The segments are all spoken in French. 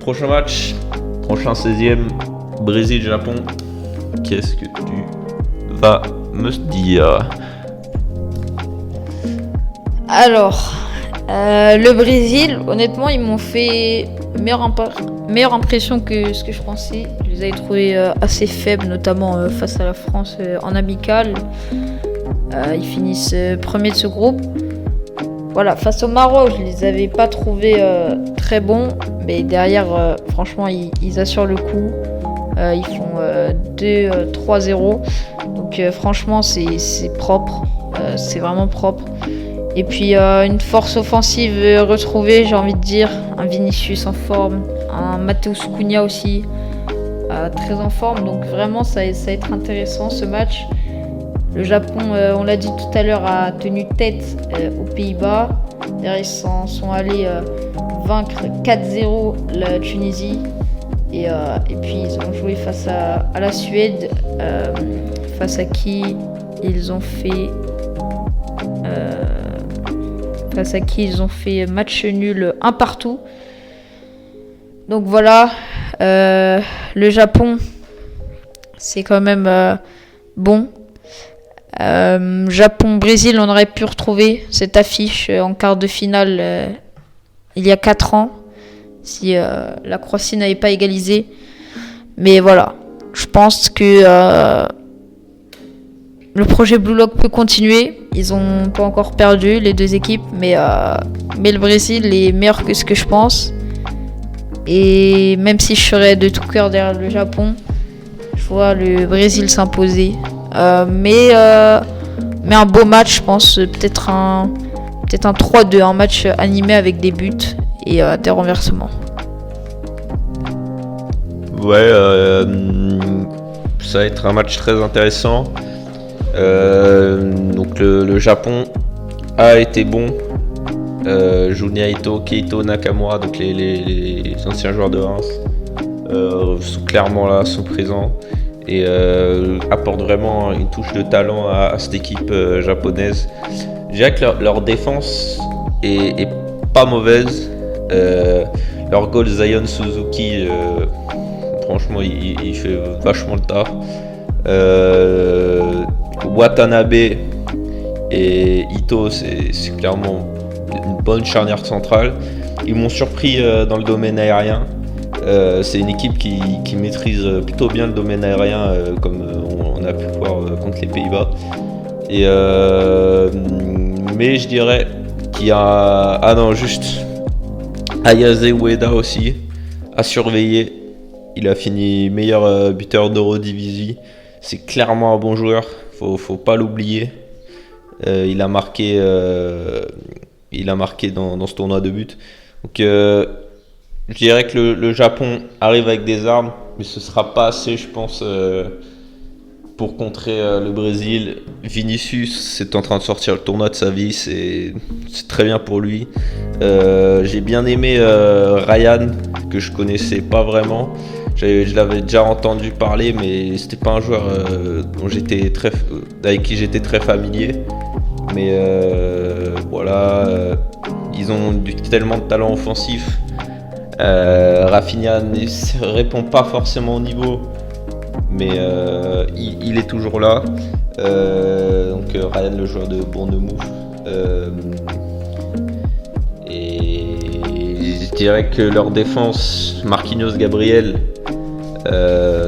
Prochain match, prochain 16e, Brésil-Japon. Qu'est-ce que tu vas me dire? Alors, le Brésil, honnêtement, ils m'ont fait meilleure impression que ce que je pensais. Je les avais trouvés assez faibles, notamment face à la France en amical. Ils finissent premier de ce groupe. Voilà, face au Maroc, je les avais pas trouvés très bons, mais derrière, franchement, ils assurent le coup. Ils font 2-3-0. Donc franchement, c'est propre. C'est vraiment propre. Et puis une force offensive retrouvée, j'ai envie de dire. Un Vinicius en forme, un Matheus Cunha aussi, très en forme. Donc vraiment, ça va être intéressant ce match. Le Japon, on l'a dit tout à l'heure, a tenu tête aux Pays-Bas. Derrière, ils sont allés vaincre 4-0 la Tunisie. Et puis, ils ont joué face à la Suède, face à qui ils ont fait... match nul 1 partout. Donc voilà, le Japon, c'est quand même bon. Japon-Brésil, on aurait pu retrouver cette affiche en quart de finale il y a 4 ans, si la Croatie n'avait pas égalisé. Mais voilà, je pense que le projet Blue Lock peut continuer. Ils ont pas encore perdu, les deux équipes, mais le Brésil est meilleur que ce que je pense. Et même si je serais de tout cœur derrière le Japon, je vois le Brésil s'imposer. Mais un beau match, je pense, peut-être un 3-2, un match animé avec des buts et des renversements. Ouais, ça va être un match très intéressant. Donc le Japon a été bon. Junya Ito, Keito Nakamura, donc les anciens joueurs de Reims, sont clairement là, sont présents et apportent vraiment une touche de talent à cette équipe japonaise. Je dirais que leur défense est pas mauvaise. Leur goal Zion Suzuki, franchement, il fait vachement le taf. Watanabe et Ito, c'est clairement une bonne charnière centrale. Ils m'ont surpris dans le domaine aérien. C'est une équipe qui maîtrise plutôt bien le domaine aérien, comme on a pu voir contre les Pays-Bas. Mais je dirais qu'il y a... Ayase Ueda aussi à surveiller. Il a fini meilleur buteur d'Eurodivisie. C'est clairement un bon joueur, faut pas l'oublier. Il a marqué dans ce tournoi de but. Donc je dirais que le Japon arrive avec des armes, mais ce sera pas assez, je pense, pour contrer le Brésil. Vinicius est en train de sortir le tournoi de sa vie, c'est très bien pour lui. J'ai bien aimé Ryan, que je connaissais pas vraiment. Je l'avais déjà entendu parler, mais c'était pas un joueur avec qui j'étais très familier. Mais voilà, ils ont tellement de talent offensif. Rafinha ne répond pas forcément au niveau, mais il est toujours là. Donc Ryan, le joueur de Bournemouth. Et je dirais que leur défense, Marquinhos, Gabriel,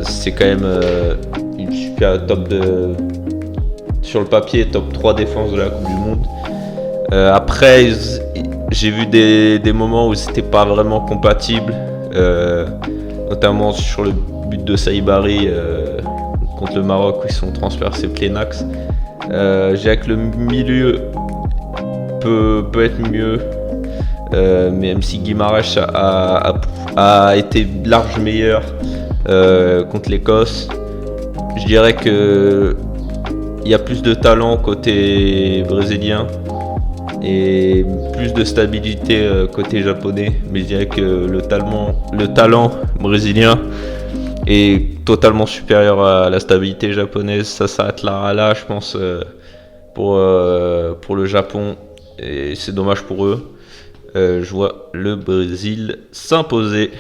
c'est quand même une super sur le papier, top 3 défense de la Coupe du Monde. Après, j'ai vu des moments où c'était pas vraiment compatible, notamment sur le but de Saïbari contre le Maroc où ils sont transpercés plein axe. Je dirais que le milieu peut être mieux, même si Guimaraes a été large meilleur contre l'Écosse. Je dirais que il y a plus de talent côté brésilien et plus de stabilité côté japonais, mais je dirais que le talent brésilien est totalement supérieur à la stabilité japonaise. Ça s'arrêtera là, je pense, pour le Japon, et c'est dommage pour eux. Je vois le Brésil s'imposer.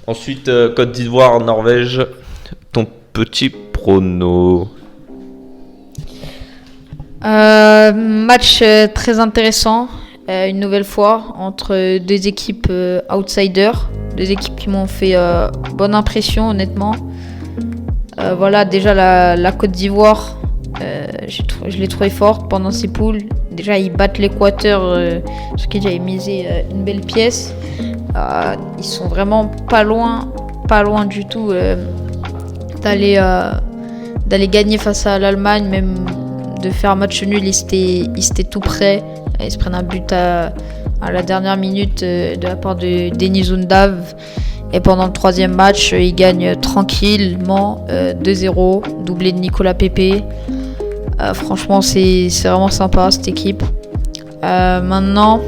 Ensuite, Côte d'Ivoire, Norvège. Ton petit prono. Match très intéressant, une nouvelle fois, entre deux équipes outsiders, deux équipes qui m'ont fait bonne impression honnêtement. Voilà, déjà la Côte d'Ivoire, je l'ai trouvé forte pendant ces poules. Déjà ils battent l'Équateur, sur qui j'avais misé une belle pièce. Ils sont vraiment pas loin du tout d'aller gagner face à l'Allemagne, même de faire un match nul, ils étaient tout prêts. Ils se prennent un but à la dernière minute de la part de Denis Undav. Et pendant le troisième match, ils gagnent tranquillement 2-0, doublé de Nicolas Pepe. Franchement, c'est vraiment sympa cette équipe. Maintenant,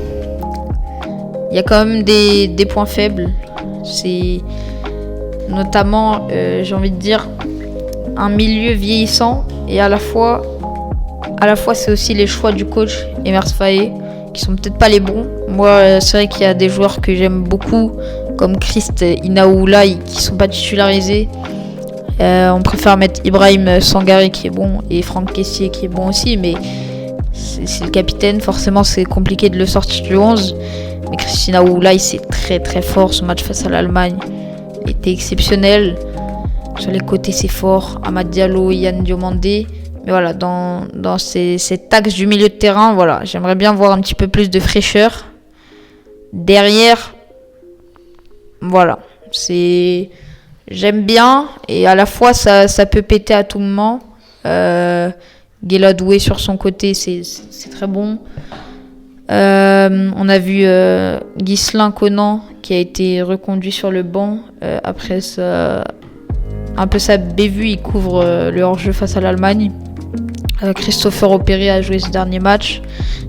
il y a quand même des points faibles. C'est notamment, j'ai envie de dire, un milieu vieillissant et à la fois c'est aussi les choix du coach Emerse Faé qui sont peut-être pas les bons. Moi, c'est vrai qu'il y a des joueurs que j'aime beaucoup comme Christ Inaoulaye qui sont pas titularisés. On préfère mettre Ibrahim Sangare qui est bon et Franck Kessié qui est bon aussi, mais c'est le capitaine, forcément c'est compliqué de le sortir du 11. Mais Christ Inaoulaye c'est très très fort, son match face à l'Allemagne était exceptionnel. Sur les côtés c'est fort, Amad Diallo, Yann Diomandé. Mais voilà, dans cet axe du milieu de terrain, voilà, j'aimerais bien voir un petit peu plus de fraîcheur. Derrière, voilà, j'aime bien et à la fois ça peut péter à tout moment. Guéladoué sur son côté, c'est très bon. On a vu Ghislain Conan qui a été reconduit sur le banc après un peu sa bévue, il couvre le hors-jeu face à l'Allemagne. Christopher Opéré a joué ce dernier match.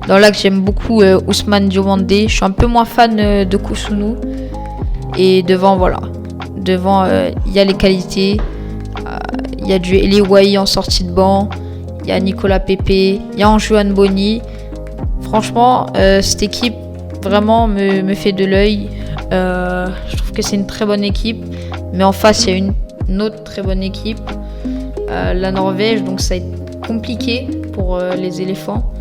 Dans l'axe, j'aime beaucoup Ousmane Diomandé. Je suis un peu moins fan de Kousounou. Et devant, voilà. Devant, il y a les qualités. Il y a du Eli Wahi en sortie de banc. Il y a Nicolas Pepe. Il y a Anjuan Boni. Franchement, cette équipe vraiment me fait de l'œil. Je trouve que c'est une très bonne équipe. Mais en face, il y a une autre très bonne équipe. La Norvège. Donc ça va être compliqué pour les éléphants,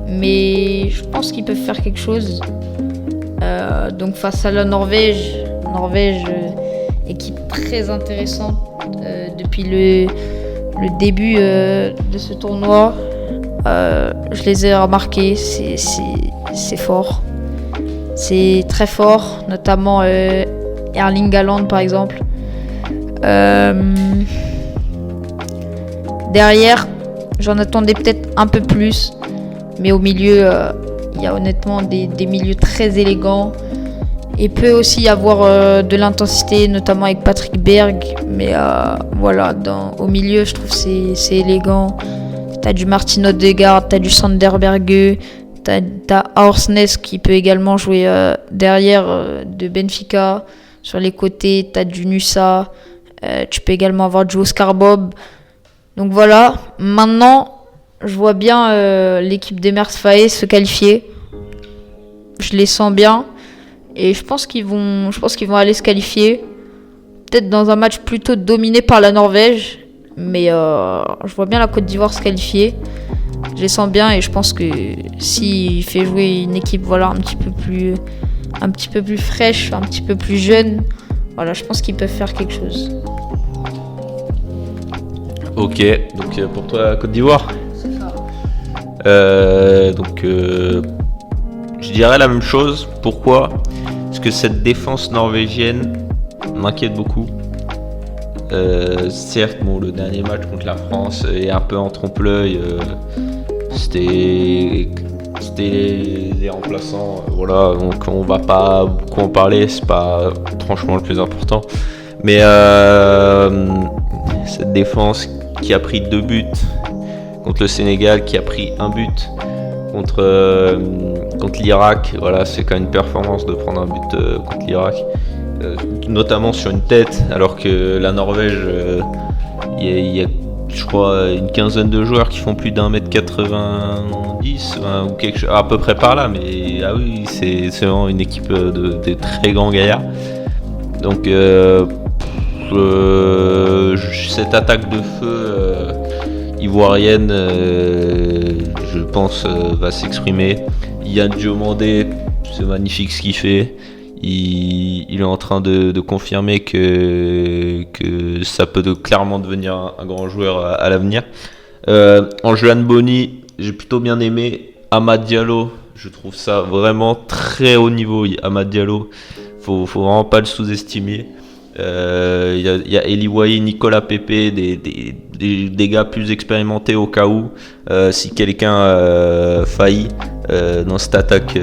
mais je pense qu'ils peuvent faire quelque chose. Donc face à la Norvège, équipe très intéressante depuis le début de ce tournoi. Je les ai remarqués, c'est fort, c'est très fort, notamment Erling Haaland par exemple. Derrière, j'en attendais peut-être un peu plus, mais au milieu, il y a honnêtement des milieux très élégants. Et peut aussi y avoir de l'intensité, notamment avec Patrick Berg. Mais voilà, au milieu, je trouve que c'est élégant. T'as du Martin Odegaard, t'as du Sander Berge, t'as Orsnes qui peut également jouer derrière de Benfica. Sur les côtés, t'as du Nusa. Tu peux également avoir du Oscar Bob. Donc voilà, maintenant, je vois bien l'équipe d'Emerse Faé se qualifier. Je les sens bien. Et je pense qu'ils vont aller se qualifier. Peut-être dans un match plutôt dominé par la Norvège. Mais je vois bien la Côte d'Ivoire se qualifier. Je les sens bien et je pense que s'il fait jouer une équipe voilà, un petit peu plus fraîche, un petit peu plus jeune, voilà, je pense qu'ils peuvent faire quelque chose. Ok, donc pour toi, Côte d'Ivoire. C'est ça. Je dirais la même chose. Pourquoi ? Parce que cette défense norvégienne m'inquiète beaucoup. Certes, bon, le dernier match contre la France est un peu en trompe-l'œil. C'était les remplaçants. Voilà, donc on va pas beaucoup en parler. C'est pas franchement le plus important. Mais cette défense qui a pris 2 buts contre le Sénégal, qui a pris 1 but contre l'Irak, voilà, c'est quand même une performance de prendre un but contre l'Irak, notamment sur une tête, alors que la Norvège, il y a je crois une quinzaine de joueurs qui font plus d'1m90 ou quelque chose, à peu près par là, mais ah oui, c'est vraiment une équipe de très grands gaillards. Donc cette attaque de feu ivoirienne, je pense, va s'exprimer. Yann Diomandé, c'est magnifique ce qu'il fait. Il est en train de confirmer que ça peut clairement devenir un grand joueur à l'avenir. En Johan Boni, j'ai plutôt bien aimé. Amad Diallo, je trouve ça vraiment très haut niveau. Amad Diallo, faut vraiment pas le sous-estimer. Il y a Eli Wahi, Nicolas Pepe, des gars plus expérimentés au cas où si quelqu'un faillit dans cette attaque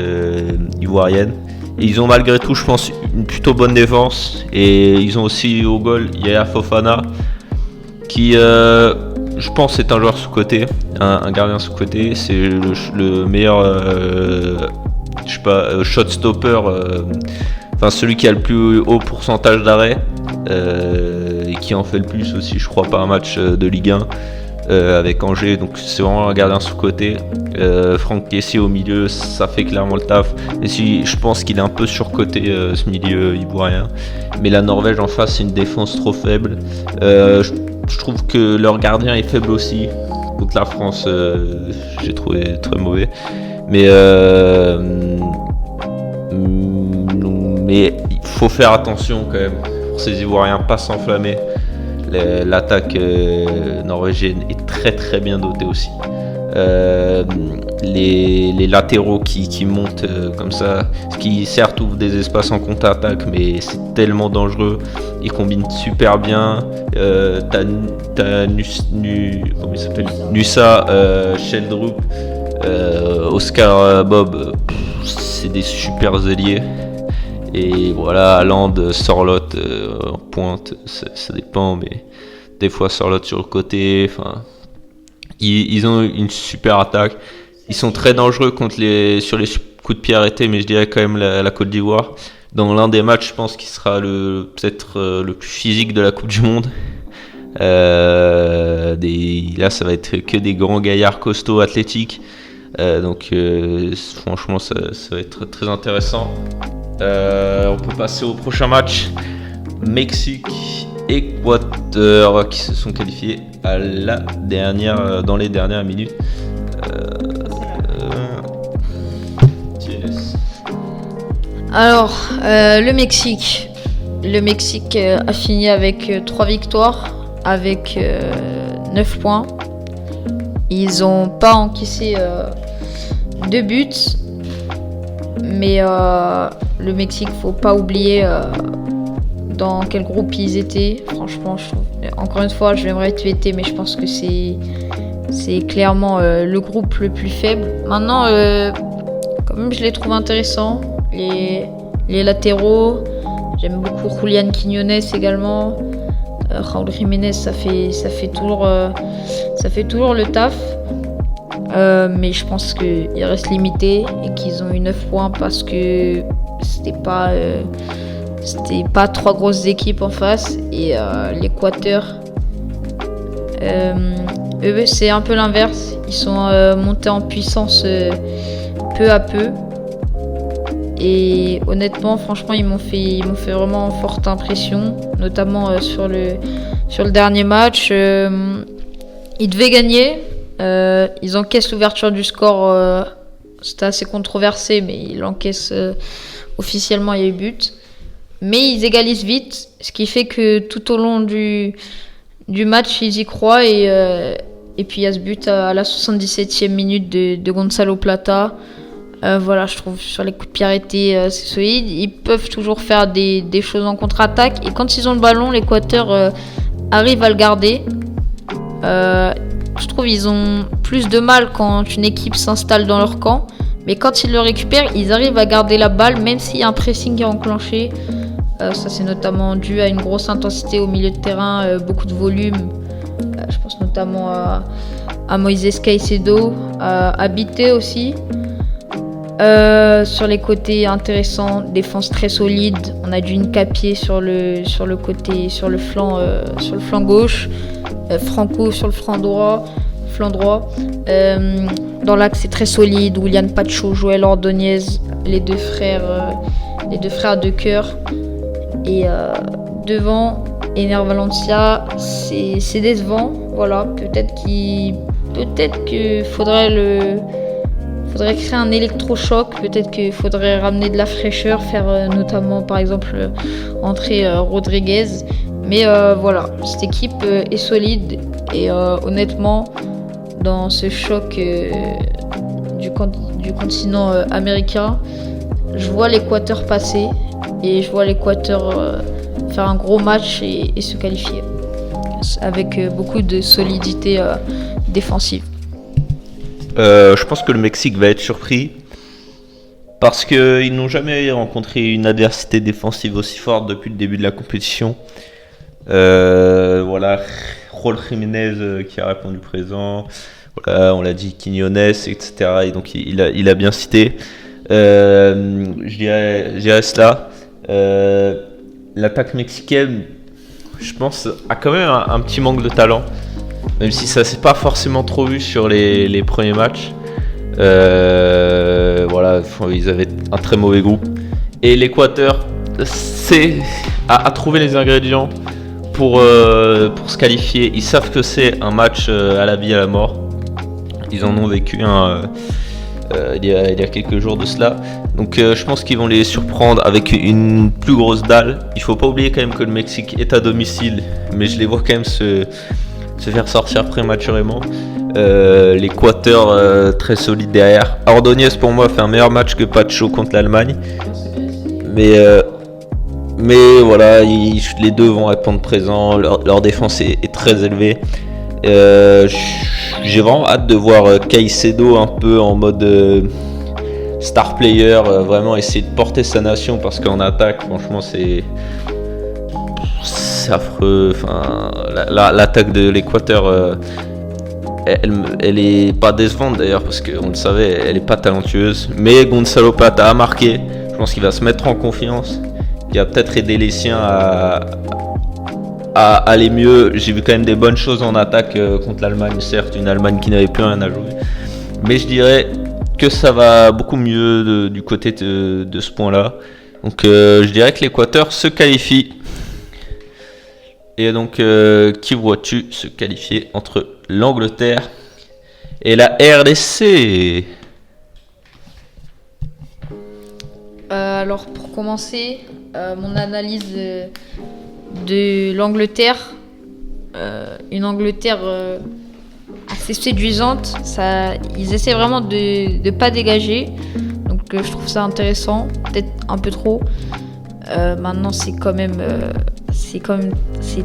ivoirienne. Et ils ont malgré tout, je pense, une plutôt bonne défense. Et ils ont aussi au goal Yaya Fofana, qui, je pense, est un joueur sous-coté, un gardien sous-coté. C'est le meilleur, shot stopper, enfin celui qui a le plus haut pourcentage d'arrêt et qui en fait le plus aussi, je crois, par match de Ligue 1. Avec Angers, donc c'est vraiment un gardien sous-coté. Franck Kessié au milieu, ça fait clairement le taf. Et si je pense qu'il est un peu surcoté ce milieu ivoirien. Mais la Norvège en face, c'est une défense trop faible. Je trouve que leur gardien est faible aussi. Contre la France, j'ai trouvé très mauvais. Mais il faut faire attention quand même pour ces Ivoiriens, pas s'enflammer. L'attaque norvégienne est très très bien dotée aussi. Les latéraux qui montent comme ça, ce qui certes ouvre des espaces en contre-attaque, mais c'est tellement dangereux. Ils combinent super bien. T'as Nusa, Sheldrup, Oscar Bob, c'est des super ailiers. Et voilà, Haaland, Sorloth en pointe, ça dépend, mais des fois Sorloth sur le côté. Enfin, ils ont une super attaque. Ils sont très dangereux sur les coups de pied arrêtés, mais je dirais quand même la Côte d'Ivoire. Dans l'un des matchs, je pense qu'il sera peut-être le plus physique de la Coupe du Monde. Là, ça va être que des grands gaillards costauds athlétiques. Donc franchement, ça va être très intéressant. On peut passer au prochain match. Mexique, Équateur, qui se sont qualifiés dans les dernières minutes. Alors, le Mexique a fini avec 3 victoires, avec 9 points. Ils n'ont pas encaissé 2 buts. Mais le Mexique, faut pas oublier dans quel groupe ils étaient. Franchement, encore une fois, je vais me répéter, mais je pense que c'est clairement le groupe le plus faible. Maintenant, quand même, je les trouve intéressants. Les latéraux, j'aime beaucoup Julián Quiñones également. Raúl Jiménez, ça fait toujours le taf. Mais je pense qu'ils restent limités et qu'ils ont eu 9 points parce que c'était pas 3 grosses équipes en face. Et l'Équateur, eux, c'est un peu l'inverse. Ils sont montés en puissance peu à peu. Et honnêtement, franchement, ils m'ont fait vraiment forte impression, notamment sur le dernier match. Ils devaient gagner. Ils encaissent l'ouverture du score. C'était assez controversé, mais ils l'encaissent officiellement. Il y a eu but. Mais ils égalisent vite, ce qui fait que tout au long du match, ils y croient. Et puis il y a ce but à la 77e minute de Gonzalo Plata. Voilà, je trouve sur les coups de pied arrêtés, c'est solide. Ils peuvent toujours faire des choses en contre-attaque. Et quand ils ont le ballon, l'Équateur arrive à le garder. Je trouve qu'ils ont plus de mal quand une équipe s'installe dans leur camp. Mais quand ils le récupèrent, ils arrivent à garder la balle, même s'il y a un pressing qui est enclenché. Ça, c'est notamment dû à une grosse intensité au milieu de terrain, beaucoup de volume. Je pense notamment à Moïse Caicedo, à Bité aussi. Sur les côtés intéressants, défense très solide. On a du Nkapié sur le côté, sur le flanc gauche. Franco sur le flanc droit. Dans l'axe, c'est très solide. Willian Pacho, Joël Ordonez, les deux frères de cœur. Et devant Ener Valencia, c'est décevant. Voilà, peut-être qu'il faudrait créer un électrochoc, peut-être qu'il faudrait ramener de la fraîcheur, faire notamment par exemple entrer Rodriguez. Mais voilà, cette équipe est solide et honnêtement, dans ce choc du continent américain, je vois l'Équateur passer et je vois l'Équateur faire un gros match et se qualifier avec beaucoup de solidité défensive. Je pense que le Mexique va être surpris parce qu'ils n'ont jamais rencontré une adversité défensive aussi forte depuis le début de la compétition. Voilà, Raúl Jiménez qui a répondu présent. Voilà, on l'a dit, Quiñones, etc. Et donc il a bien cité. Je dirais cela. L'attaque mexicaine, je pense, a quand même un petit manque de talent. Même si ça s'est pas forcément trop vu sur les premiers matchs. Voilà, ils avaient un très mauvais groupe. Et l'Équateur a trouvé les ingrédients pour se qualifier. Ils savent que c'est un match à la vie et à la mort. Ils en ont vécu un il y a quelques jours de cela. Donc je pense qu'ils vont les surprendre avec une plus grosse dalle. Il faut pas oublier quand même que le Mexique est à domicile, mais je les vois quand même se faire sortir prématurément. L'Équateur très solide derrière. Ordóñez pour moi fait un meilleur match que Pacho contre l'Allemagne. Mais voilà, les deux vont répondre présent. Leur défense est très élevée. J'ai vraiment hâte de voir Caicedo un peu en mode star player, vraiment essayer de porter sa nation parce qu'en attaque, franchement, c'est affreux. Enfin, l'attaque de l'Équateur, elle est pas décevante d'ailleurs parce qu'on le savait, elle est pas talentueuse. Mais Gonzalo Plata a marqué. Je pense qu'il va se mettre en confiance. Il va peut-être aider les siens à aller mieux. J'ai vu quand même des bonnes choses en attaque contre l'Allemagne, certes, une Allemagne qui n'avait plus rien à jouer. Mais je dirais que ça va beaucoup mieux du côté de ce point-là. Donc je dirais que l'Équateur se qualifie. Et donc qui vois-tu se qualifier entre l'Angleterre et la RDC? Alors pour commencer, mon analyse de l'Angleterre, une Angleterre assez séduisante. Ils essaient vraiment de pas dégager, donc je trouve ça intéressant, peut-être un peu trop. Maintenant c'est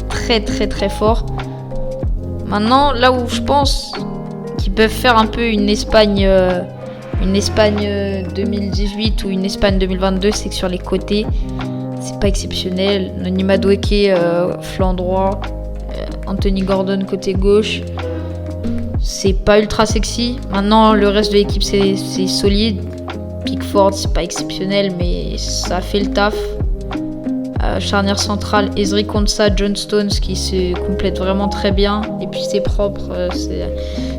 très très très fort. Maintenant là où je pense qu'ils peuvent faire un peu une Espagne 2018 ou une Espagne 2022, c'est que sur les côtés c'est pas exceptionnel. Noni Madueke flanc droit, Anthony Gordon côté gauche, c'est pas ultra sexy. Maintenant le reste de l'équipe c'est solide. Pickford c'est pas exceptionnel mais ça fait le taf. Charnière centrale, Ezri Konsa, John Stones qui se complète vraiment très bien et puis c'est propre,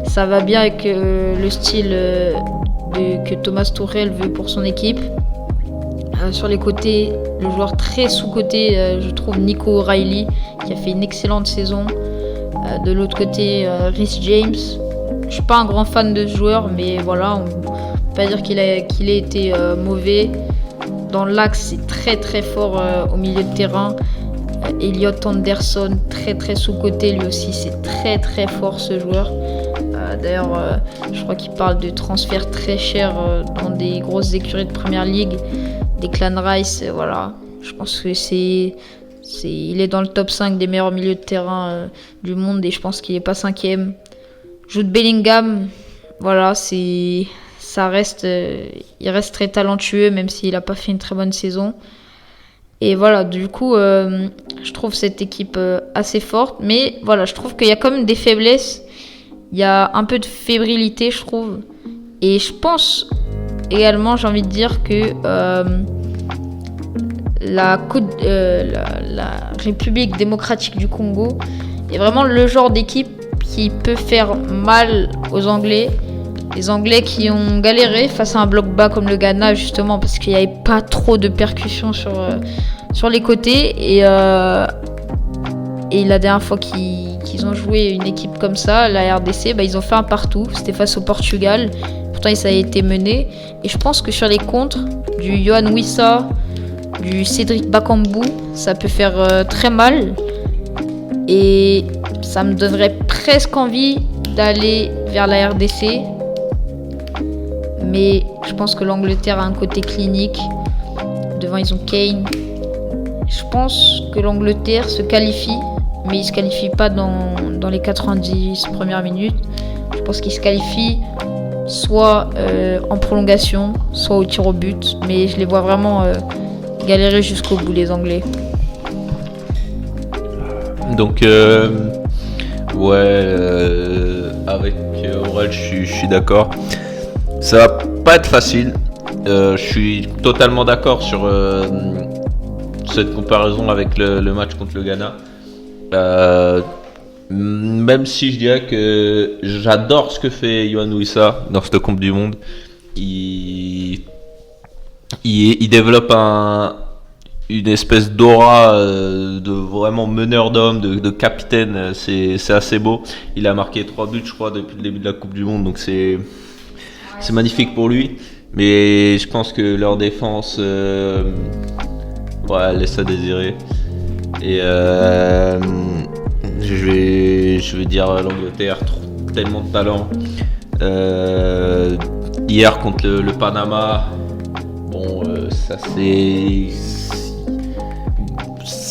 ça va bien avec le style que Thomas Tuchel veut pour son équipe. Sur les côtés, le joueur très sous-côté, je trouve Nico O'Reilly qui a fait une excellente saison. De l'autre côté, Reece James. Je suis pas un grand fan de ce joueur, mais voilà, on peut pas dire qu'il ait été mauvais. Dans l'axe, c'est très très fort au milieu de terrain. Elliot Anderson, très très sous-côté, lui aussi, c'est très très fort ce joueur. D'ailleurs, je crois qu'il parle de transferts très chers dans des grosses écuries de Première Ligue. Declan Rice, voilà. Je pense que il est dans le top 5 des meilleurs milieux de terrain du monde et je pense qu'il est pas 5ème. Jude Bellingham, voilà, il reste très talentueux même s'il a pas fait une très bonne saison. Et voilà, du coup, je trouve cette équipe assez forte, mais voilà, je trouve qu'il y a quand même des faiblesses. Il y a un peu de fébrilité, je trouve. Et je pense également, j'ai envie de dire que la République démocratique du Congo est vraiment le genre d'équipe qui peut faire mal aux Anglais. Les Anglais qui ont galéré face à un bloc bas comme le Ghana, justement, parce qu'il n'y avait pas trop de percussions sur les côtés. Et la dernière fois qu'ils ont joué une équipe comme ça, la RDC, ils ont fait un partout. C'était face au Portugal. Pourtant, ça a été mené. Et je pense que sur les contres, du Yohan Wissa, du Cédric Bakambu, ça peut faire très mal. Et ça me donnerait presque envie d'aller vers la RDC. Mais je pense que l'Angleterre a un côté clinique. Devant, ils ont Kane. Je pense que l'Angleterre se qualifie, mais ils ne se qualifient pas dans les 90 premières minutes. Je pense qu'ils se qualifient soit en prolongation, soit au tir au but. Mais je les vois vraiment galérer jusqu'au bout, les Anglais. Donc, avec Aurel, je suis d'accord. Ça va pas être facile. Je suis totalement d'accord sur cette comparaison avec le match contre le Ghana. Même si je dirais que j'adore ce que fait Yohan Wissa dans cette Coupe du Monde. Il développe une espèce d'aura de vraiment meneur d'hommes, de capitaine. C'est assez beau. Il a marqué 3 buts, je crois, depuis le début de la Coupe du Monde. Donc c'est magnifique pour lui. Mais je pense que leur défense laisse à désirer. Et je vais dire l'Angleterre, tellement de talent. Hier contre le Panama,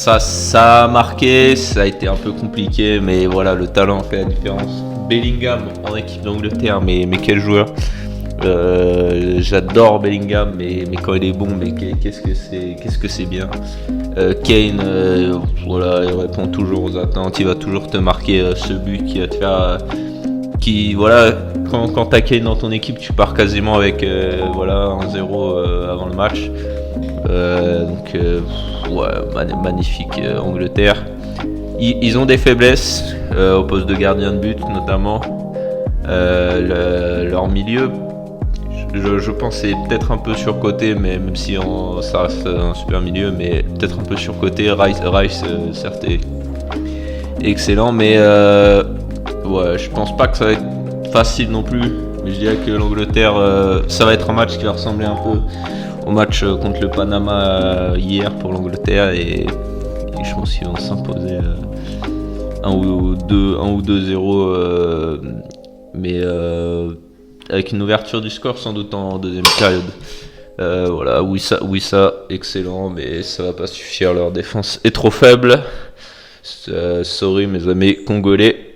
ça a marqué, ça a été un peu compliqué, mais voilà, le talent fait la différence. Bellingham en équipe d'Angleterre, mais quel joueur! J'adore Bellingham, mais quand il est bon, mais qu'est-ce que c'est bien. Kane, il répond toujours aux attentes, il va toujours te marquer ce but qui va te faire, quand t'as Kane dans ton équipe, tu pars quasiment avec 1-0 avant le match. Magnifique Angleterre. Ils ont des faiblesses au poste de gardien de but, notamment leur milieu. Je pense que c'est peut-être un peu surcoté, mais même si ça reste un super milieu, mais peut-être un peu surcoté. Rice certes est excellent, mais je pense pas que ça va être facile non plus. Mais je dirais que l'Angleterre, ça va être un match qui va ressembler un peu au match contre le Panama hier pour l'Angleterre, et je pense qu'ils vont s'imposer 1 ou 2-0, mais avec une ouverture du score sans doute en deuxième période. Wissa, excellent, mais ça va pas suffire, leur défense est trop faible. Sorry mes amis congolais.